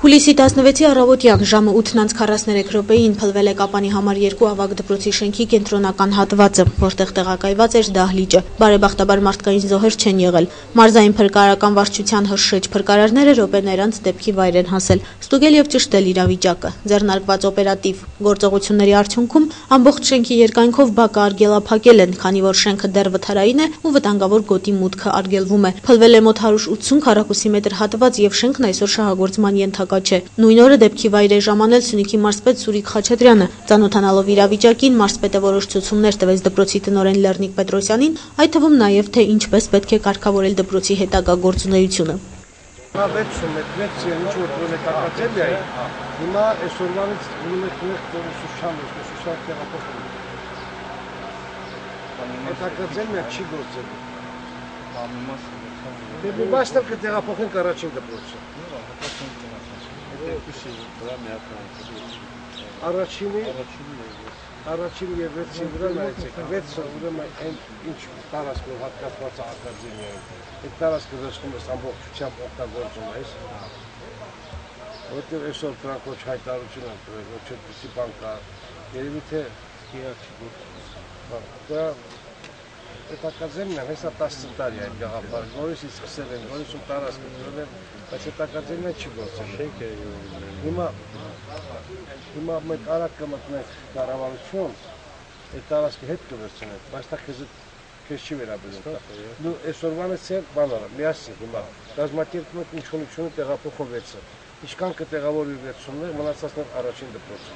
Հուլիսի 16-ի առավոտյան ժամը 8:43-ին փլվել է Կապանի համար 2 ավագ դպրոցի շենքի կենտրոնական հատվածը, որտեղ տեղակայված էր դահլիճը։ Բարեբախտաբար մարդկային զոհեր չեն եղել։ Մարզային փրկարարական վարչության հրշեջ փրկարարները րոպեներ անց դեպքի վայր են հասել, ստուգել եւ ճշտել իրավիճակը։ Ձեռնարկված օպերատիվ գործողությունների արդյունքում ամբողջ շենքի երկայնքով բակը արգելափակել են, քանի որ շենքը դեռ վթարային է ու վտանգավոր գոտի մուտքը արգելվում է։ Փլվել է մոտ 180 քառակուսի մետր հատված եւ շենքն այսօր շահագործման ենթակա չէ։ Նույն օրը դեպքի վայր է ժամանել Սյունիքի մարզպետ Սուրիկ Խաչատրյանը։ Ծանոթանալով իրավիճակին, մարզպետը որոշ ցուցումներ տվեց դպրոցի տնօրեն Լեռնիկ Պետրոսյանին, այդ թվում նաեւ թե ինչպես պետք է կարգավորել դպրոցի հետագա գործունեությունը։ Բաստարկը տեղափոխենք առաջին դպրոցը։ Առաջին եւ վեցին վրա նայեցեք, վեցը ուրեմն այն ինչ տարածքով հատկացված է ակադեմիայում։ Այդ տարածքը դժգոհ է ամբողջությամբ օգտագործում է, որտեղ այսօր դրանք ոչ հայտարարություն են տվել, ոչ այդպիսի բան կա։ Երևի թե այդ ակադեմիան հեսա 10 տարի է գաղափարը, նորից սկսել են, նորից տարածքը տվել են, բայց այդ ակադեմիան չի գործել։ Հիմա մենք արագ կմտնենք կառավարություն, այդ տարածքը հետ կվերցնենք, բայց դա քեզ չի վերաբերում։ Դու այսօրվանից է բանալը, միասին հիմա կազմակերպում եք ինչ-որ տեղափոխում վեցը։ Ինչքան կտեղավորվի վեցումներ, մնացածներ առաջին դպրոցը։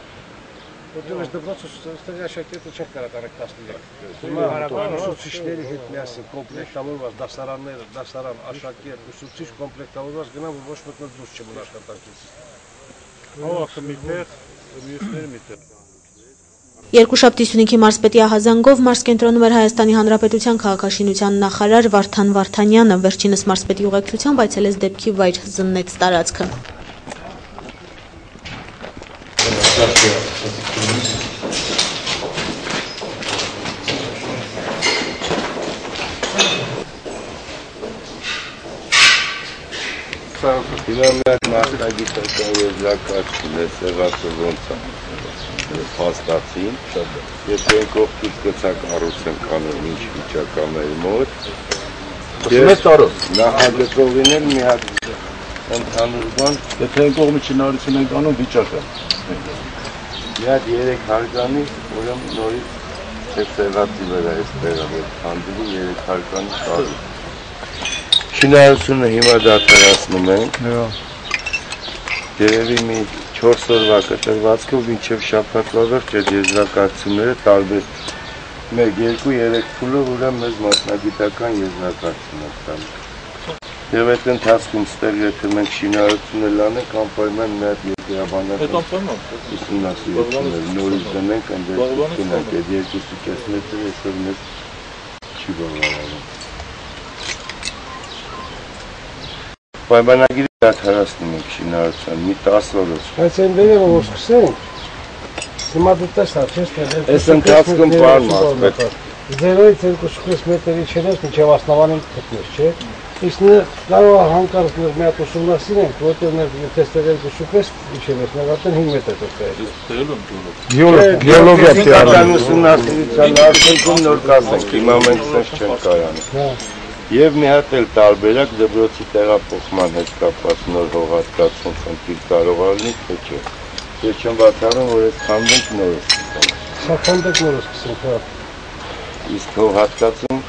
Որտեղ այս դպրոցը ստեղի աշակերտը չեն կարող տարեք 13։ Հիմա ուսուցիչների հետ միասին կոմպլեկտավորված դասարանները, դասարան, աշակերտ, ուսուցիչ կոմպլեկտավորված գնան, որ ոչ մեկը դուրս չմնա աշխատանքից։ Երկուշաբթի Սյունիքի մարզպետի ահազանգով մարզ կենտրոնում էր Հայաստանի Հանրապետության քաղաքաշինության նախարար Վարդան Վարդանյանը, վերջինս մարզպետի ուղեկցությամբ այցելեց դեպքի վայր, զննեց տարածքը։ Մասնագիտական եզրակացություն է սեղացը ոնց է փաստացին, եթե կողքից գծա կառուցեն կանոն ինչ վիճակա մեր մոտ, նախագծողին էլ մի հատ ընդհանուր բան, եթե կողմի շինարարություն են կանոն վիճակը, մի հատ 3 հարկանի, ուրեմն նորից սեղացի վրա այս տեղը հանդիվի 3 հարկանի կարի։ Շինարարությունը հիմա դադարեցնում ենք, երևի մի 4 օրվա կտրվածքով մինչև շաբաթվա վերջ այդ եզրակացությունները տարբեր 1-2-3 փուլով ուրեմն մեզ մասնագիտական եզրակացություն ենք տալու։ Եվ այդ ընթացքում ստեղ եթե մենք շինարարությունը լանենք, անպայման մի հատ եկեղաբանական ուսումնասիրություններ նորից դնենք, ընդդեմ այդ 2.5 մետր այսօր մեզ չի բավարարում։ Պայմանագիրը դադարեցնում ենք շինարարության, մի 10 օրով։ Բայց այն վերևը որ սկսենք, հիմա դու տեսա, չես թե այս ընթացքում պարոն մարզպետ 0-ից 2.5 մետրի չենես մինչև Ասնավանին գտնես, չէ՞։ Իսկ կարող է հանկարծ մի հատ ուսումնասիրենք, որտեղ եթե ստեղ 2.5 մինչև Ասնավանին 5 մետր է։ Գեոլոգիա տիրան ուսումնասիրության արդյունքում նոր կազմենք, հիմա մենք սենց չենք կարանում։ Եվ մի հատ էլ տարբերակ դպրոցի տեղափոխման հետ կապված նոր հողհատկացում խնդիր կարող լինի, թե չէ։ Ես չեմ բացառում, որ այս քանդենք նորը սկսենք։ Սա քանդենք նորը սկսենք, հա։ Իսկ հողհատկացում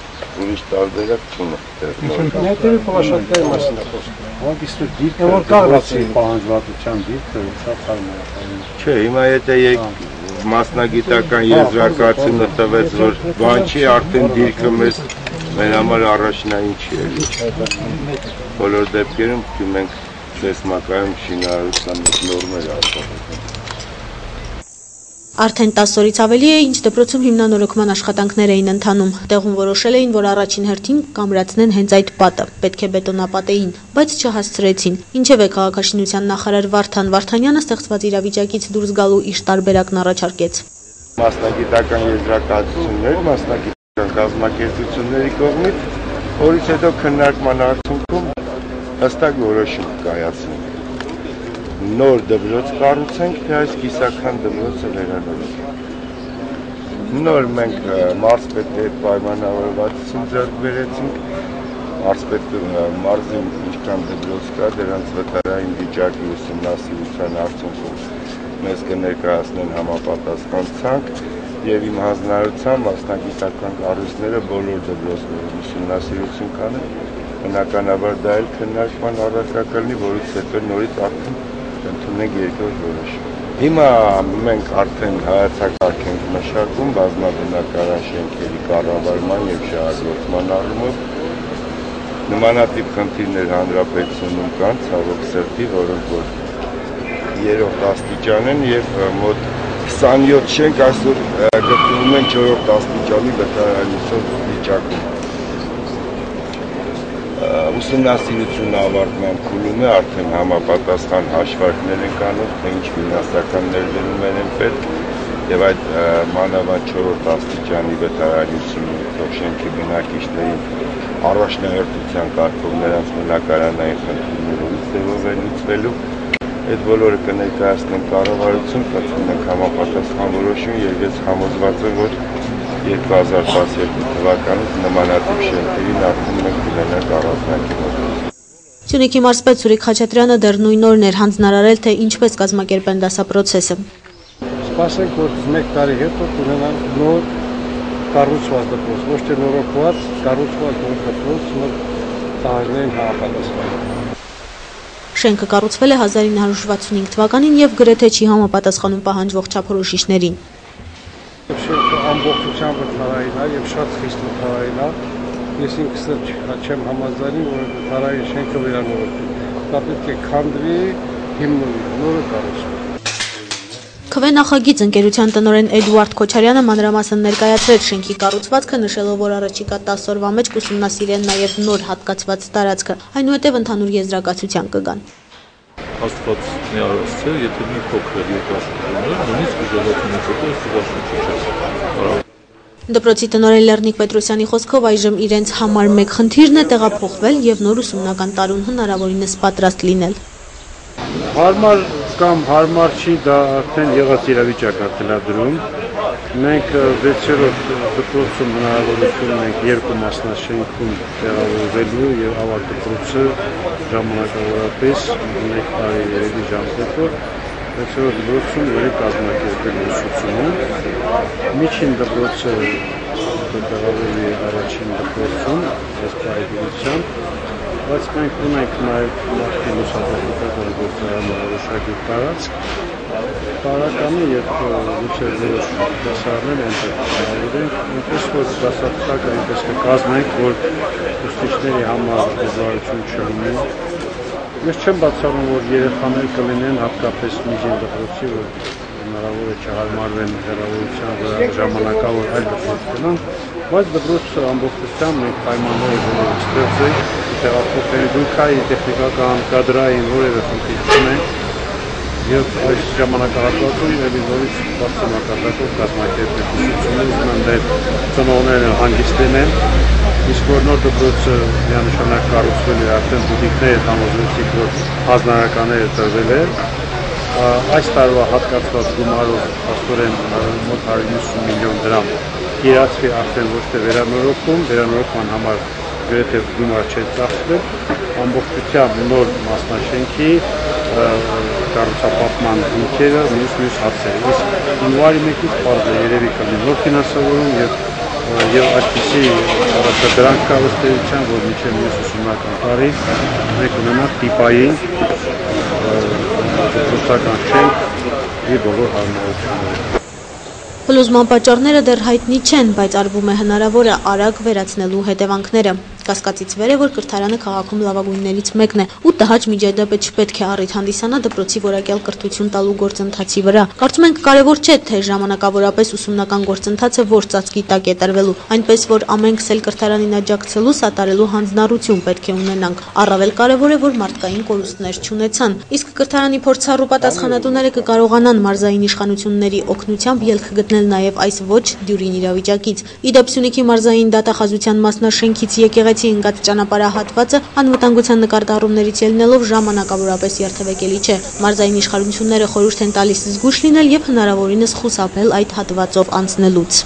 ուրիշ տարբերակ չունի։ Հետևի փոխաշատկայի մասին է խոսքը։ Հանգիստու դիրքը, որ կառուցի պահանջվածության դիրքը, սա թարմարական։ Չէ, հիմա եթե մասնագիտական եզրակացությունը տվեց, որ բան չի, արդեն դիրքը մեր համար առաջնային չի էլի։ Բոլոր դեպքերում մենք տեսմակայում շինարարության նորմեր աշխատում։ Արդեն 10 օրից ավելի է, ինչ դպրոցում հիմնանորոգման աշխատանքներ էին ընթանում։ Տեղում որոշել էին, որ առաջին հերթին կամրացնեն հենց այդ պատը, պետք է բետոնապատեին, բայց չհասցրեցին։ Ինչևէ քաղաքաշինության նախարար Վարդան Վարդանյանը ստեղծված իրավիճակից դուրս գալու իր տարբերակն առաջարկեց։ Մասնագիտական եզրակացություններ, մասնագիտական կազմակերպությունների կողմից, որից հետո քննարկման արդյունքում հստակ որոշում կայացնենք։ նոր դպրոց կառուցենք, թե այս կիսական դպրոցը վերանորոգենք։ Նոր մենք մարզպետի հետ պայմանավորվածություն ձեռք բերեցինք, մարզպետը մարզին ինչքան դպրոց կա, դրանց վտարային վիճակի ուսումնասիրության արդյունքում մեզ կներկայացնեն համապատասխան ցանկ եւ իմ հանձնարարությամբ մասնագիտական կառույցները բոլոր դպրոցներում ուսումնասիրություն կանեն, բնականաբար դա էլ քննարկման առարկա կլինի, որից հետո նորից արդեն ընդունենք երկրորդ որոշում։ Հիմա մենք արդեն հայեցակարգ ենք մշակում բազմաբնակարան շենքերի կառավարման եւ շահագործման առումով։ Նմանատիպ խնդիրներ հանրապետությունում կան, ցավոք սրտի, որոնք որ երրորդ աստիճան են եւ մոտ 27 շենք այսօր գտնվում են 4-րդ աստիճանի վտարանության վիճակում։ Ուսումնասիրությունը ավարտման փուլում է, արդեն համապատասխան հաշվարկներ են կանում, թե ինչ ֆինանսական ներդրումներ են պետք եւ այդ մանավանդ 4-րդ աստիճանի վտարանությունը թող շենքի բնակիչներին առաջնահերթության կարգով նրանց բնակարանային խնդիրներից ձևով է լուծվելու։ Այդ բոլորը կներկայացնենք կառավարություն, կցնենք ենք համապատասխան որոշում եւ ես համոզված եմ, որ 2012 թվականից նմանատիպ շենքերին արդեն մենք կունենանք առանձնակի մոտեցում։ Սյունիքի մարզպետ Սուրիկ Խաչատրյանը դեռ նույն օրն էր հանձնարարել, թե ինչպես կազմակերպեն դասապրոցեսը։ Սպասենք, որ 1 տարի հետո կունենանք նոր կառուցված դպրոց, ոչ թե նորոգված, կառուցված նոր դպրոց, նոր ծառայներին համապատասխան։ Շենքը կառուցվել է 1965 թվականին եւ գրեթե չի համապատասխանում պահանջվող չափորոշիչներին։ Շենքը ամբողջությամբ վթարային է եւ շատ խիստ վթարային է։ Ես ինքս չեմ համաձայնում, որ վթարային շենքը վերանորոգվի։ Դա պետք է քանդվի, հիմնվի, նորը կառուցվի։ ՔՎ նախագիծ ընկերության տնօրեն Էդուարդ Քոչարյանը մանրամասն ներկայացրեց շենքի կառուցվածքը, նշելով, որ առաջիկա 10 օրվա մեջ կուսումնասիրեն նաև նոր հատկացված տարածքը, այնուհետև ընդհանուր եզրակացության կգան։ Աստված ներառացել, եթե մի փոքր երկրաշրջաններ, նույնիսկ ժողովրդից հետո զգուշացում Դպրոցի տնօրեն Լեռնիկ Պետրոսյանի խոսքով այժմ իրենց համար մեկ խնդիրն է տեղափոխվել եւ նոր ուսումնական տարուն հնարավորինս պատրաստ լինել։ Հարմար կամ հարմար չի, դա արդեն եղած իրավիճակ է թելադրում։ Մենք 6-րդ դպրոցում հնարավորություն ունենք 2 մասնաշենքում տեղավորվելու եւ ավագ դպրոցը ժամանակավորապես 1 տարի երևի ժամկետով 6-րդ դպրոցում երեք կազմակերպելու ուսուցումը։ Միջին դպրոցը տեղավորվի առաջին դպրոցում, ըստ պայմանավորության, բայց մենք ունենք նաև մարդի լուսավորության գործարանը որոշակի տարածք, տարականը եւ լուծել որոշ դասարաններ այնտեղ տեղավորենք, այնպես որ դասատուկը այնպես կկազմենք, որ ուսուցիչների համար դժվարություն չլինի։ Ես չեմ բացառում, որ երեխաներ կլինեն հատկապես միջին դպրոցի, որ հնարավոր է չհարմարվեն հեռավորության վրա ժամանակավոր այլ դպրոց գնան, բայց դպրոցը ամբողջությամբ մենք պայմանները բոլորը ստեղծենք, տեղափոխել դուքային, տեխնիկական, կադրային որևէ խնդիր չունենք եւ այս ժամանակահատվածում ելի նորից բացամակատակով կազմակերպել ուսուցումներ ունեն ծնողները հանգստեն իսկ որ նոր դպրոցը միանշանակ կառուցվել է արդեն բուտիկներ համոզվեցիք որ հանրականները տրվել է այս տարվա հատկացված գումարով աստորեն մոտ 150 միլիոն դրամ իրացվի արդեն ոչ թե վերանորոգման համար գրեթե գումար չէ ծախսվել ամբողջությամբ նոր մասնաշենքի կառուցապատման հիմքերը մյուս հարցերը իսկ հունվարի 1-ից բարձր երևի կլինի նոր ֆինանսավորում եւ այսպիսի առաջադրանք կա ըստեյության, որ մինչև մյուս ուսումնական տարի մենք ունենանք տիպային դպրոցական շենք եւ բոլոր հարմարությունները։ Փլուզման պատճառները դեռ հայտնի չեն, բայց արվում է հնարավորը արագ վերացնելու հետևանքները։ Կասկածից վեր է, որ կրթարանը քաղաքում լավագույններից մեկն է, ու տհաճ միջադեպը չպետք է առիթ հանդիսանա դպրոցի որակյալ կրթություն տալու գործընթացի վրա։ Կարծում ենք կարևոր չէ, թե ժամանակավորապես ուսումնական գործընթացը որ ծածկի տակ է տրվելու, այնպես որ ամենքս էլ կրթարանին աջակցելու սատարելու հանձնառություն պետք է ունենանք։ Առավել կարևոր է, որ մարդկային կորուստներ չունեցան, իսկ կրթարանի փորձառու պատասխանատուները կկարողանան մարզային իշխանությունների օգնությամբ ելք գտնել նաև այս ոչ դյուրին իրավիճակից։ Իդեպ Սյունիքի մարզային դատախազության մասնաշենքից եկեղեցի բացի ընկած ճանապարհահատվածը անվտանգության նկատառումներից ելնելով ժամանակավորապես երթևեկելի չէ։ Մարզային իշխանությունները խորհուրդ են տալիս զգույշ լինել եւ հնարավորինս խուսափել այդ հատվածով անցնելուց։